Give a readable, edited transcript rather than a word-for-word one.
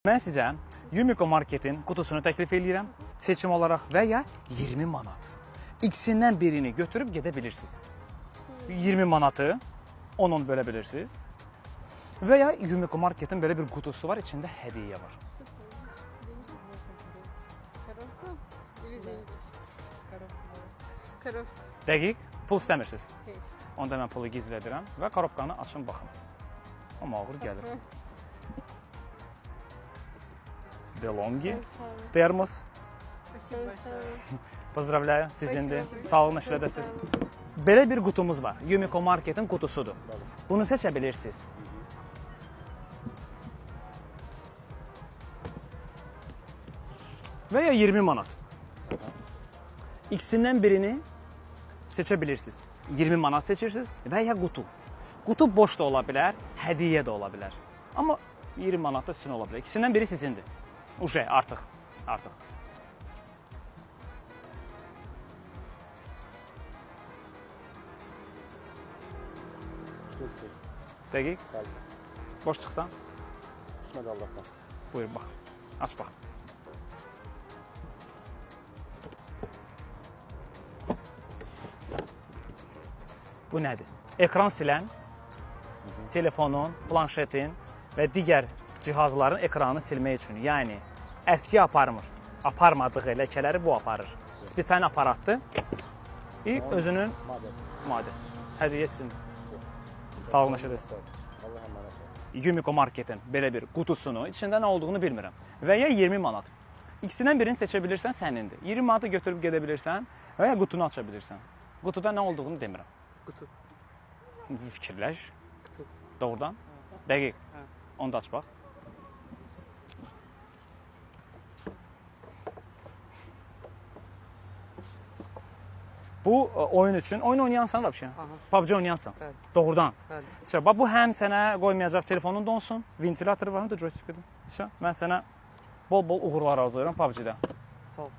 Mən sizə Yumiko Market'in qutusunu təklif edirəm seçim olaraq və ya 20 manat. İkisindən birini götürüb gedə bilirsiniz. 20 manatı 10-10 bölə bilirsiniz. Və ya Yumiko Market'in belə bir qutusu var, içində hədiyyə var. Dəqiq, pul istəmirsiniz. Onda mən pulu gizlədirəm və korobkanı açın baxın. Amma ağır gəlir. Delongi, termos. Pozdravляю, sizindir. Sağ olun, işlədəsiz. Belə bir qutumuz var. Yumiko Market'in qutusudur. Bunu seçə bilirsiniz. Və ya 20 manat. İkisindən birini seçə bilirsiniz. 20 manat seçirsiniz və ya qutu. Qutu boş da ola bilər, hədiyyə də ola bilər. Amma 20 manat da sizin ola bilər. İkisindən biri sizindir. Uşaq, artıq. Dəqiq. Boş çıxsan. İsmet Allah'tan. Buyur, bax. Aç bax. Bu nədir? Ekran silən, telefonun, planşetin və digər cihazların ekranını silmək üçün. Yəni, əski aparmadığı ləkələri bu aparır. Spesial aparatdır. Özünün maddəsi. Hədiyyə sizin. Sağ olun, işlədəsiz. Yumiko Market'in belə bir qutusunu, içində nə olduğunu bilmirəm. Və ya 20 manat. İkisindən birini seçə bilirsən, sənindir. 20 manatı götürüb gedə bilirsən və ya qutunu aça bilirsən. Qutuda nə olduğunu demirəm. Kutu. Fikirləş. Kutu. Doğrudan. Dəqiq. Onu da aç bax. Bu oyun üçün. Oyun oynayansan da bir şey. PUBG oynayansan. Evet. Doğrudan. Evet. Bax bu həm sənə qoymayacaq telefonun donsun, ventilatoru var, həm də joystick'dir. Mən sənə bol-bol uğurlar arzulayıram PUBG-də. Sağ ol.